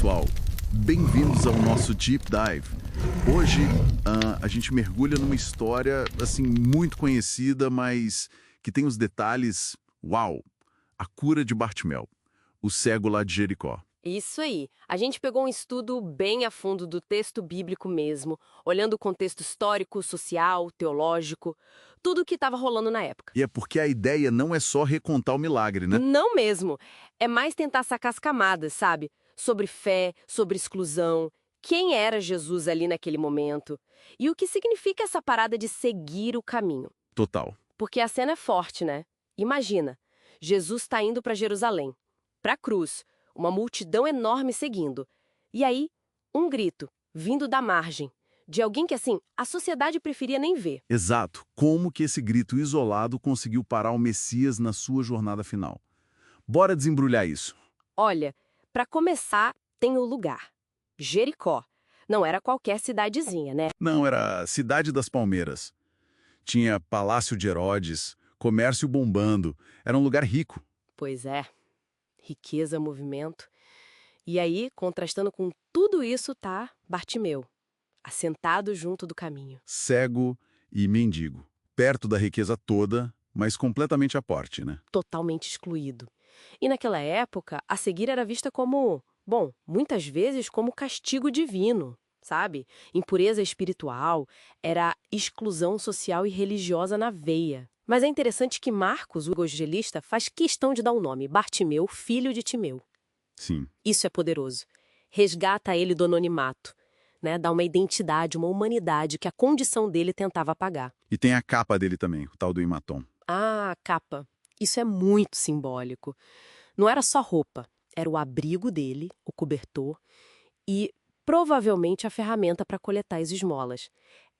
pessoal, bem-vindos ao nosso Deep Dive. Hoje a gente mergulha numa história assim muito conhecida, mas que tem os detalhes, uau, a cura de Bartimeu, o cego lá de Jericó. Isso aí. A gente pegou um estudo bem a fundo do texto bíblico mesmo, olhando o contexto histórico, social, teológico, tudo o que estava rolando na época. E é porque a ideia não é só recontar o milagre, né? Não mesmo. É mais tentar sacar as camadas, sabe? Sobre fé, sobre exclusão, quem era Jesus ali naquele momento e o que significa essa parada de seguir o caminho. Total. Porque a cena é forte, né? Imagina, Jesus está indo para Jerusalém, para a cruz, uma multidão enorme seguindo. E aí, um grito, vindo da margem, de alguém que, assim, a sociedade preferia nem ver. Exato. Como que esse grito isolado conseguiu parar o Messias na sua jornada final? Bora desembrulhar isso. Olha, para começar, tem o lugar. Jericó. Não era qualquer cidadezinha, né? Não, era a Cidade das Palmeiras. Tinha Palácio de Herodes, comércio bombando. Era um lugar rico. Pois é. Riqueza, movimento. E aí, contrastando com tudo isso, tá Bartimeu, assentado junto do caminho. Cego e mendigo. Perto da riqueza toda, mas completamente à parte, né? Totalmente excluído. E naquela época, a cegueira era vista como, bom, muitas vezes como castigo divino, sabe? Impureza espiritual, era exclusão social e religiosa na veia. Mas é interessante que Marcos, o evangelista, faz questão de dar um nome, Bartimeu, filho de Timeu. Sim. Isso é poderoso. Resgata ele do anonimato, né? Dá uma identidade, uma humanidade que a condição dele tentava apagar. E tem a capa dele também, o tal do hematom. Ah, a capa. Isso é muito simbólico. Não era só roupa, era o abrigo dele, o cobertor e provavelmente a ferramenta para coletar as esmolas.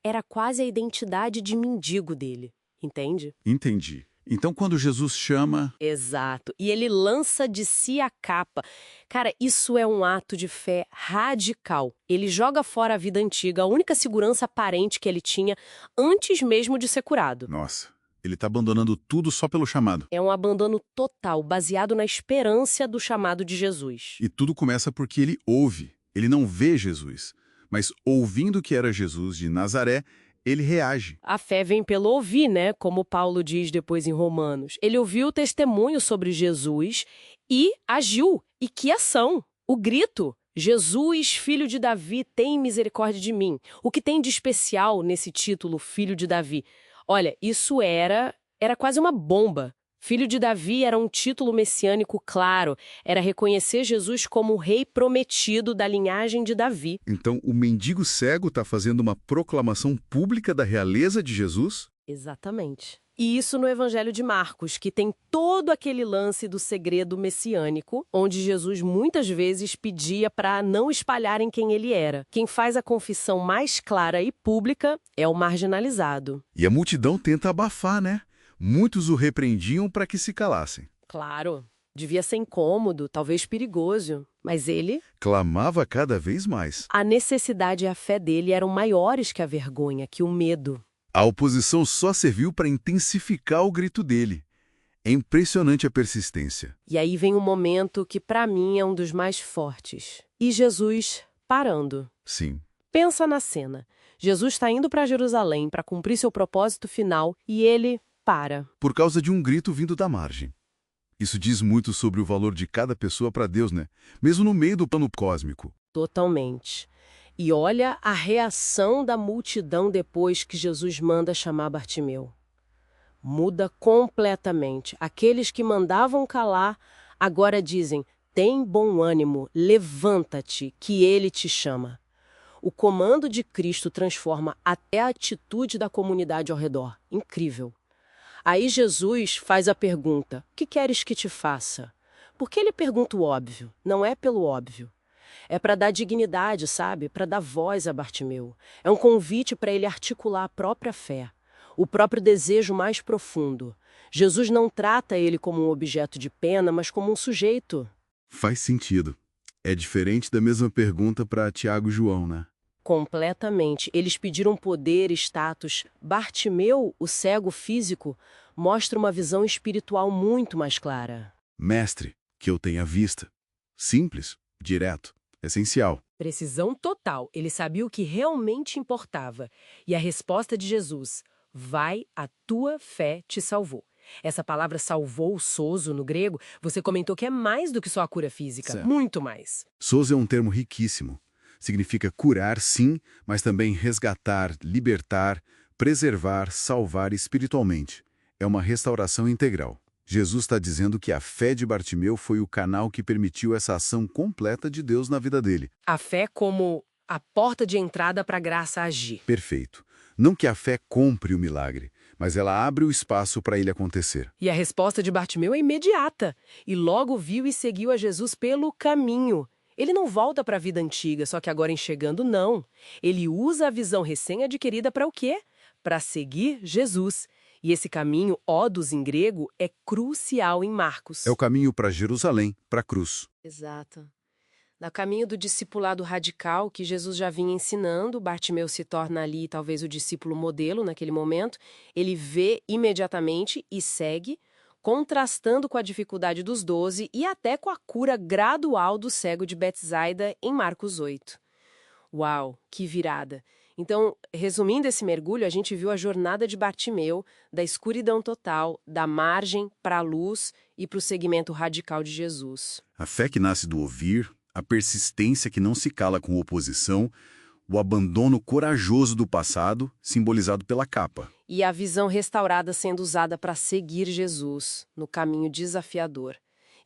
Era quase a identidade de mendigo dele, entende? Entendi. Então, quando Jesus chama... Exato. E ele lança de si a capa. Cara, isso é um ato de fé radical. Ele joga fora a vida antiga, a única segurança aparente que ele tinha antes mesmo de ser curado. Nossa, ele está abandonando tudo só pelo chamado. É um abandono total, baseado na esperança do chamado de Jesus. E tudo começa porque ele ouve. Ele não vê Jesus, mas ouvindo que era Jesus de Nazaré, ele reage. A fé vem pelo ouvir, né? Como Paulo diz depois em Romanos. Ele ouviu o testemunho sobre Jesus e agiu. E que ação! O grito: Jesus, filho de Davi, tem misericórdia de mim. O que tem de especial nesse título, filho de Davi? Olha, isso era quase uma bomba. Filho de Davi era um título messiânico claro, era reconhecer Jesus como o rei prometido da linhagem de Davi. Então, o mendigo cego está fazendo uma proclamação pública da realeza de Jesus? Exatamente. E isso no Evangelho de Marcos, que tem todo aquele lance do segredo messiânico, onde Jesus muitas vezes pedia para não espalharem quem ele era. Quem faz a confissão mais clara e pública é o marginalizado. E a multidão tenta abafar, né? Muitos o repreendiam para que se calassem. Claro, devia ser incômodo, talvez perigoso, mas ele... Clamava cada vez mais. A necessidade e a fé dele eram maiores que a vergonha, que o medo. A oposição só serviu para intensificar o grito dele. É impressionante a persistência. E aí vem um momento que para mim é um dos mais fortes. E Jesus parando. Sim. Pensa na cena. Jesus está indo para Jerusalém para cumprir seu propósito final e ele para. Por causa de um grito vindo da margem. Isso diz muito sobre o valor de cada pessoa para Deus, né? Mesmo no meio do plano cósmico. Totalmente. E olha a reação da multidão depois que Jesus manda chamar Bartimeu. Muda completamente. Aqueles que mandavam calar agora dizem: tem bom ânimo, levanta-te, que ele te chama. O comando de Cristo transforma até a atitude da comunidade ao redor. Incrível. Aí Jesus faz a pergunta: o que queres que te faça? Por que ele pergunta o óbvio? Não é pelo óbvio. É para dar dignidade, sabe? Para dar voz a Bartimeu. É um convite para ele articular a própria fé, o próprio desejo mais profundo. Jesus não trata ele como um objeto de pena, mas como um sujeito. Faz sentido. É diferente da mesma pergunta para Tiago e João, né? Completamente. Eles pediram poder e status. Bartimeu, o cego físico, mostra uma visão espiritual muito mais clara. Mestre, que eu tenha vista. Simples, direto. Essencial. Precisão total. Ele sabia o que realmente importava. E a resposta de Jesus: vai, a tua fé te salvou. Essa palavra salvou, sozo, no grego, você comentou que é mais do que só a cura física. Certo. Muito mais. Sozo é um termo riquíssimo. Significa curar, sim, mas também resgatar, libertar, preservar, salvar espiritualmente. É uma restauração integral. Jesus está dizendo que a fé de Bartimeu foi o canal que permitiu essa ação completa de Deus na vida dele. A fé como a porta de entrada para a graça agir. Perfeito. Não que a fé compre o milagre, mas ela abre o espaço para ele acontecer. E a resposta de Bartimeu é imediata. E logo viu e seguiu a Jesus pelo caminho. Ele não volta para a vida antiga, só que agora enxergando, não. Ele usa a visão recém-adquirida para o quê? Para seguir Jesus. E esse caminho, odos em grego, é crucial em Marcos. É o caminho para Jerusalém, para a cruz. Exato. No caminho do discipulado radical que Jesus já vinha ensinando, Bartimeu se torna ali talvez o discípulo modelo naquele momento. Ele vê imediatamente e segue, contrastando com a dificuldade dos 12 e até com a cura gradual do cego de Betsaida em Marcos 8. Uau, que virada! Então, resumindo esse mergulho, a gente viu a jornada de Bartimeu, da escuridão total, da margem para a luz e para o seguimento radical de Jesus. A fé que nasce do ouvir, a persistência que não se cala com oposição, o abandono corajoso do passado, simbolizado pela capa. E a visão restaurada sendo usada para seguir Jesus no caminho desafiador.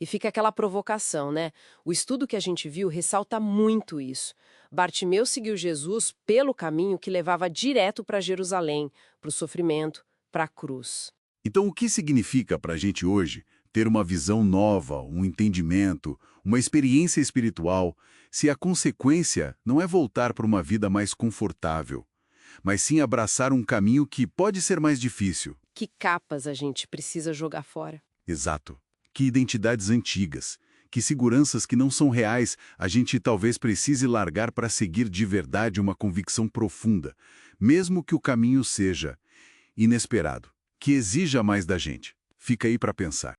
E fica aquela provocação, né? O estudo que a gente viu ressalta muito isso. Bartimeu seguiu Jesus pelo caminho que levava direto para Jerusalém, para o sofrimento, para a cruz. Então, o que significa para a gente hoje ter uma visão nova, um entendimento, uma experiência espiritual, se a consequência não é voltar para uma vida mais confortável, mas sim abraçar um caminho que pode ser mais difícil? Que capas a gente precisa jogar fora? Exato. Que identidades antigas, que seguranças que não são reais a gente talvez precise largar para seguir de verdade uma convicção profunda, mesmo que o caminho seja inesperado, que exija mais da gente. Fica aí para pensar.